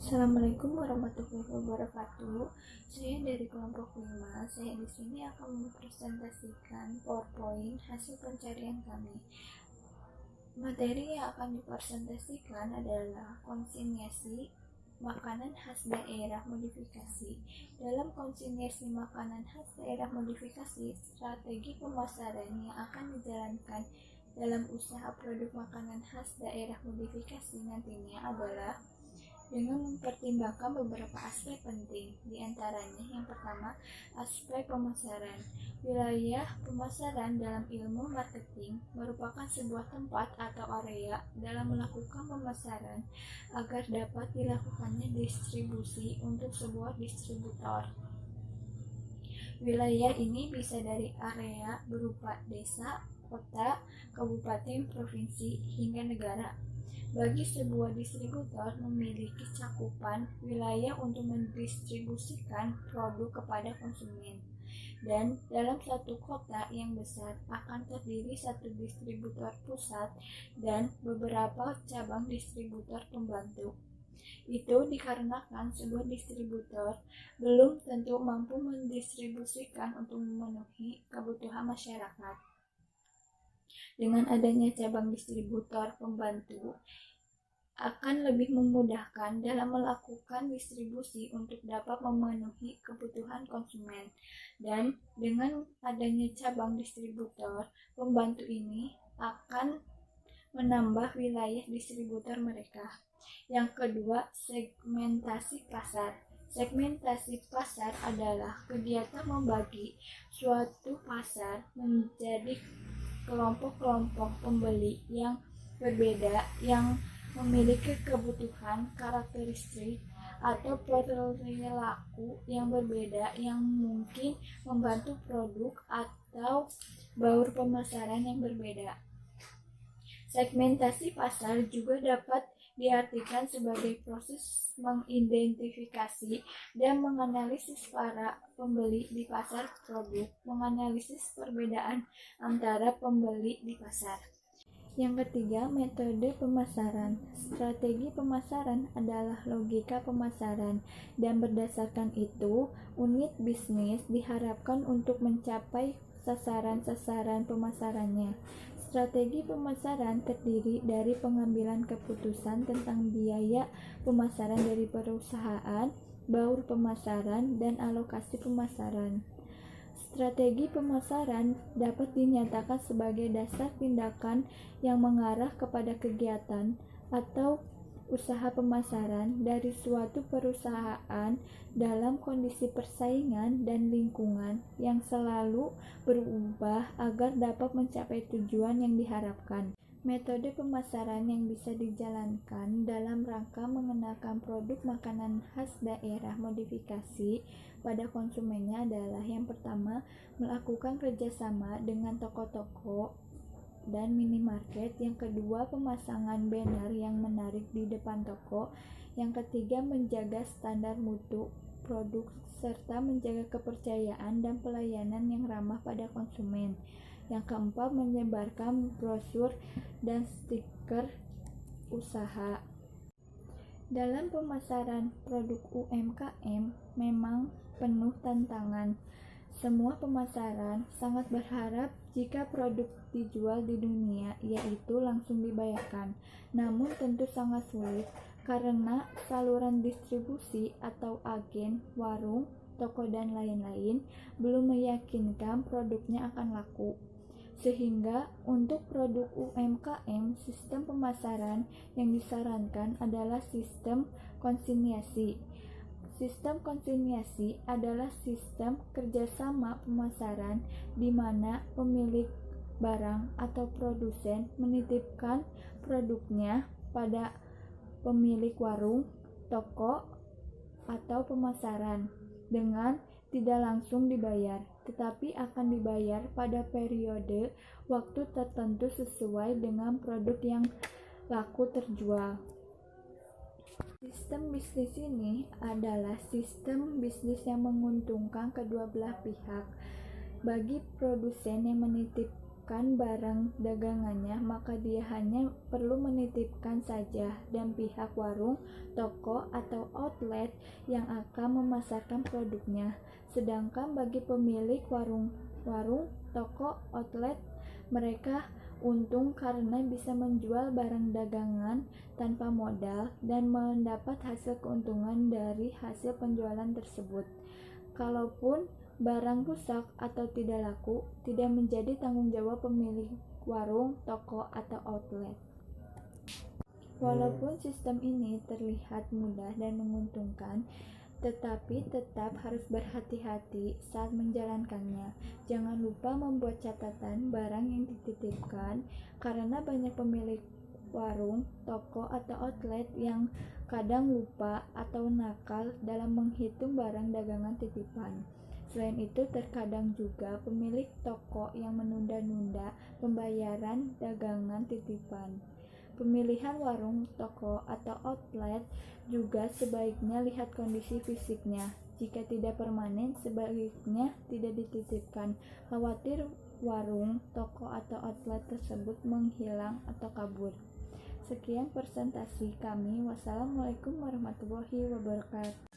Assalamualaikum warahmatullahi wabarakatuh. Saya dari kelompok 5. Saya di sini akan mempresentasikan PowerPoint hasil pencarian kami. Materi yang akan dipresentasikan adalah konsinyasi makanan khas daerah modifikasi. Dalam konsinyasi makanan khas daerah modifikasi, strategi pemasaran yang akan dijalankan dalam usaha produk makanan khas daerah modifikasi nantinya adalah dengan mempertimbangkan beberapa aspek penting, di antaranya yang pertama, aspek pemasaran. Wilayah pemasaran dalam ilmu marketing merupakan sebuah tempat atau area dalam melakukan pemasaran agar dapat dilakukannya distribusi untuk sebuah distributor. Wilayah ini bisa dari area berupa desa, kota, kabupaten, provinsi, hingga negara. Bagi sebuah distributor memiliki cakupan wilayah untuk mendistribusikan produk kepada konsumen. Dan dalam satu kota yang besar akan terdiri satu distributor pusat dan beberapa cabang distributor pembantu. Itu dikarenakan sebuah distributor belum tentu mampu mendistribusikan untuk memenuhi kebutuhan masyarakat. Dengan adanya cabang distributor pembantu akan lebih memudahkan dalam melakukan distribusi untuk dapat memenuhi kebutuhan konsumen. Dan dengan adanya cabang distributor pembantu ini akan menambah wilayah distributor mereka. Yang kedua, segmentasi pasar. Segmentasi pasar adalah kegiatan membagi suatu pasar menjadi kelompok-kelompok pembeli yang berbeda yang memiliki kebutuhan, karakteristik, atau perilaku yang berbeda yang mungkin membantu produk atau baur pemasaran yang berbeda. Segmentasi pasar juga dapat diartikan sebagai proses mengidentifikasi dan menganalisis para pembeli di pasar produk, menganalisis perbedaan antara pembeli di pasar. Yang ketiga, metode pemasaran. Strategi pemasaran adalah logika pemasaran, dan berdasarkan itu, unit bisnis diharapkan untuk mencapai sasaran-sasaran pemasarannya. Strategi pemasaran terdiri dari pengambilan keputusan tentang biaya pemasaran dari perusahaan, baur pemasaran, dan alokasi pemasaran. Strategi pemasaran dapat dinyatakan sebagai dasar tindakan yang mengarah kepada kegiatan atau usaha pemasaran dari suatu perusahaan dalam kondisi persaingan dan lingkungan yang selalu berubah agar dapat mencapai tujuan yang diharapkan. Metode pemasaran yang bisa dijalankan dalam rangka mengenalkan produk makanan khas daerah modifikasi pada konsumennya adalah yang pertama, melakukan kerjasama dengan toko-toko dan minimarket. Yang kedua, pemasangan banner yang menarik di depan toko. Yang ketiga, menjaga standar mutu produk serta menjaga kepercayaan dan pelayanan yang ramah pada konsumen. Yang keempat, menyebarkan brosur dan stiker usaha. Dalam pemasaran produk UMKM memang penuh tantangan. Semua pemasaran sangat berharap jika produk dijual di dunia, yaitu langsung dibayarkan. Namun tentu sangat sulit karena saluran distribusi atau agen, warung, toko, dan lain-lain belum meyakinkan produknya akan laku. Sehingga untuk produk UMKM, sistem pemasaran yang disarankan adalah sistem konsinyasi. Sistem konsinyasi adalah sistem kerjasama pemasaran di mana pemilik barang atau produsen menitipkan produknya pada pemilik warung, toko, atau pemasaran dengan tidak langsung dibayar, tetapi akan dibayar pada periode waktu tertentu sesuai dengan produk yang laku terjual. Sistem bisnis ini adalah sistem bisnis yang menguntungkan kedua belah pihak. Bagi produsen yang menitip menitipkan barang dagangannya, maka dia hanya perlu menitipkan saja, dan pihak warung, toko, atau outlet yang akan memasarkan produknya. Sedangkan bagi pemilik warung, toko, outlet, mereka untung karena bisa menjual barang dagangan tanpa modal dan mendapat hasil keuntungan dari hasil penjualan tersebut. Kalaupun barang rusak atau tidak laku, tidak menjadi tanggung jawab pemilik warung, toko, atau outlet. Walaupun sistem ini terlihat mudah dan menguntungkan, tetapi tetap harus berhati-hati saat menjalankannya. Jangan lupa membuat catatan barang yang dititipkan, karena banyak pemilik warung, toko, atau outlet yang kadang lupa atau nakal dalam menghitung barang dagangan titipan. Selain itu, terkadang juga pemilik toko yang menunda-nunda pembayaran dagangan titipan. Pemilihan warung, toko, atau outlet juga sebaiknya lihat kondisi fisiknya. Jika tidak permanen, sebaiknya tidak dititipkan. Khawatir warung, toko, atau outlet tersebut menghilang atau kabur. Sekian presentasi kami. Wassalamualaikum warahmatullahi wabarakatuh.